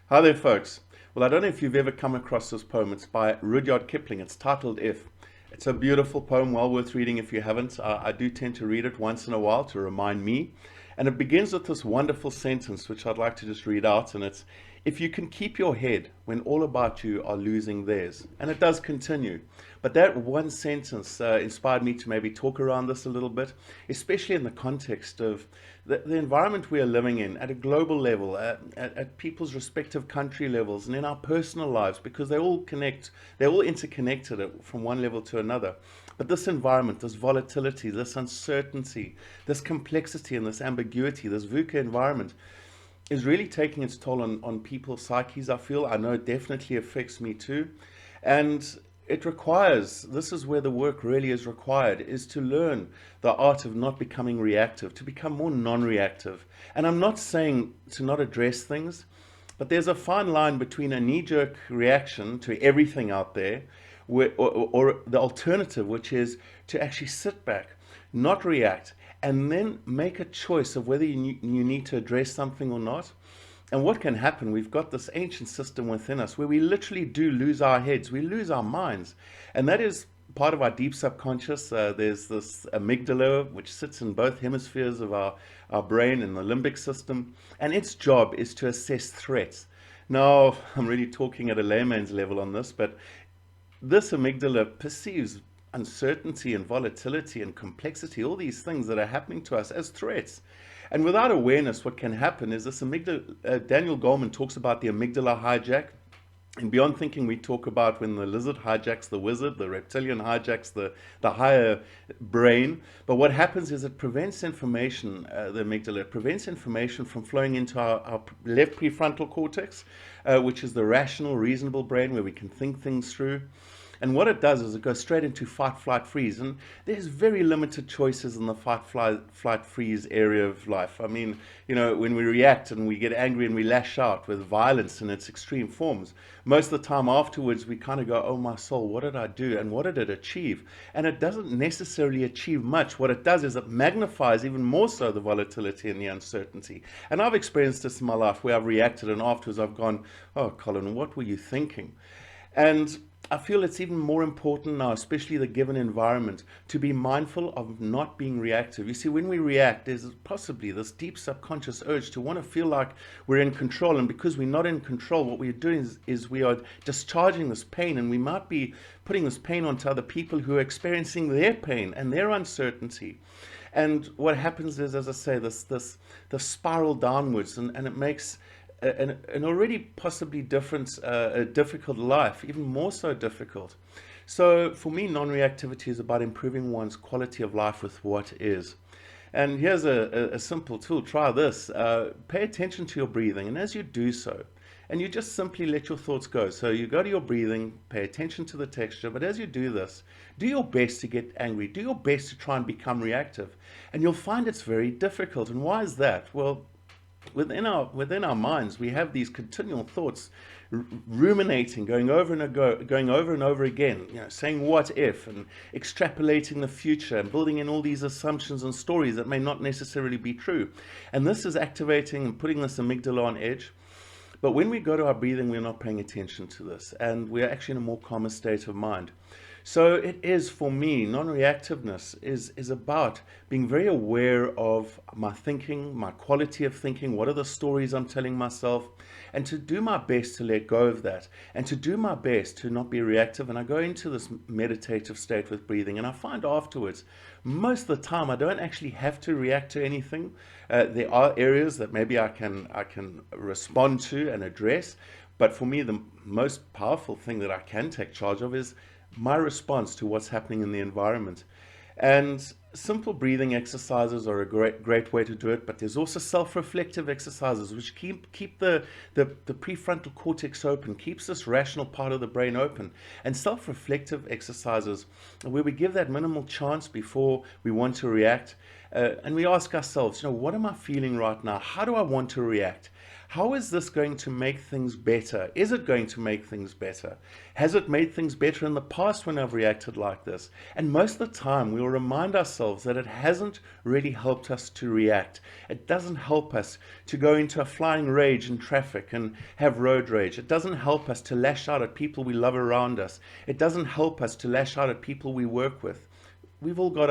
Hi there, folks. Well, I don't know if you've ever come across this poem. It's by Rudyard Kipling. It's titled If. It's a beautiful poem, well worth reading if you haven't. I do tend to read it once in a while to remind me. And it begins with this wonderful sentence, which I'd like to just read out. And it's, if you can keep your head when all about you are losing theirs. And it does continue. But that one sentence inspired me to maybe talk around this a little bit, especially in the context of the environment we are living in at a global level, at people's respective country levels, and in our personal lives, because they're all interconnected from one level to another. But this environment, this volatility, this uncertainty, this complexity, and this ambiguity, this VUCA environment, is really taking its toll on people's psyches, I feel. I know it definitely affects me too. And it requires, this is where the work really is required, is to learn the art of not becoming reactive, to become more non-reactive. And I'm not saying to not address things, but there's a fine line between a knee-jerk reaction to everything out there, or the alternative, which is to actually sit back, not react, and then make a choice of whether you need to address something or not. And what can happen, we've got this ancient system within us where we literally do lose our heads, we lose our minds. And that is part of our deep subconscious. There's this amygdala, which sits in both hemispheres of our brain and the limbic system. And its job is to assess threats. Now, I'm really talking at a layman's level on this, but this amygdala perceives uncertainty and volatility and complexity, all these things that are happening to us as threats. And without awareness, what can happen is this amygdala, Daniel Goleman talks about the amygdala hijack. And beyond thinking, we talk about when the lizard hijacks the wizard, the reptilian hijacks the higher brain. But what happens is it prevents information, the amygdala, it prevents information from flowing into our left prefrontal cortex, which is the rational, reasonable brain where we can think things through. And what it does is it goes straight into fight, flight, freeze. And there's very limited choices in the fight, flight, freeze area of life. I mean, when we react and we get angry and we lash out with violence in its extreme forms, most of the time afterwards we kind of go, oh my soul, what did I do? And what did it achieve? And it doesn't necessarily achieve much. What it does is it magnifies even more so the volatility and the uncertainty. And I've experienced this in my life where I've reacted and afterwards I've gone, oh, Colin, what were you thinking? And I feel it's even more important now, especially the given environment, to be mindful of not being reactive. You see, when we react, there's possibly this deep subconscious urge to want to feel like we're in control. And because we're not in control, what we're doing is we are discharging this pain, and we might be putting this pain onto other people who are experiencing their pain and their uncertainty. And what happens is, as I say, this spiral downwards, and it makes an already possibly difficult life even more so difficult. So for me, non-reactivity is about improving one's quality of life with what is. And here's a simple tool. Try this. Pay attention to your breathing, and as you do so, and you just simply let your thoughts go. So you go to your breathing, pay attention to the texture, but as you do this, do your best to get angry. Do your best to try and become reactive. And you'll find it's very difficult. And why is that? Well, within our minds, we have these continual thoughts ruminating, going over and over again, saying what if, and extrapolating the future, and building in all these assumptions and stories that may not necessarily be true. And this is activating and putting this amygdala on edge. But when we go to our breathing, we're not paying attention to this, and we're actually in a more calmer state of mind. So it is, for me, non-reactiveness is about being very aware of my thinking, my quality of thinking, what are the stories I'm telling myself, and to do my best to let go of that, and to do my best to not be reactive. And I go into this meditative state with breathing, and I find afterwards, most of the time, I don't actually have to react to anything. There are areas that maybe I can respond to and address, but for me, the most powerful thing that I can take charge of is my response to what's happening in the environment. And simple breathing exercises are a great way to do it, but there's also self-reflective exercises which keep the prefrontal cortex open, keeps this rational part of the brain open. And self-reflective exercises where we give that minimal chance before we want to react, and we ask ourselves, what am I feeling right now? How do I want to react? How is this going to make things better? Is it going to make things better? Has it made things better in the past when I've reacted like this? And most of the time, we'll remind ourselves that it hasn't really helped us to react. It doesn't help us to go into a flying rage in traffic and have road rage. It doesn't help us to lash out at people we love around us. It doesn't help us to lash out at people we work with. We've all got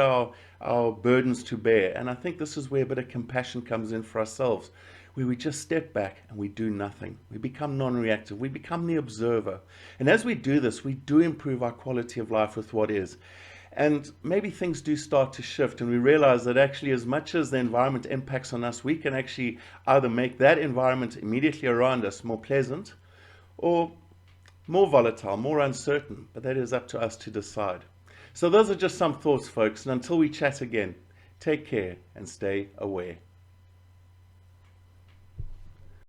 our burdens to bear, and I think this is where a bit of compassion comes in for ourselves, where we just step back and we do nothing. We become non-reactive. We become the observer. And as we do this, we do improve our quality of life with what is. And maybe things do start to shift, and we realize that actually, as much as the environment impacts on us, we can actually either make that environment immediately around us more pleasant or more volatile, more uncertain. But that is up to us to decide. So those are just some thoughts, folks. And until we chat again, take care and stay aware.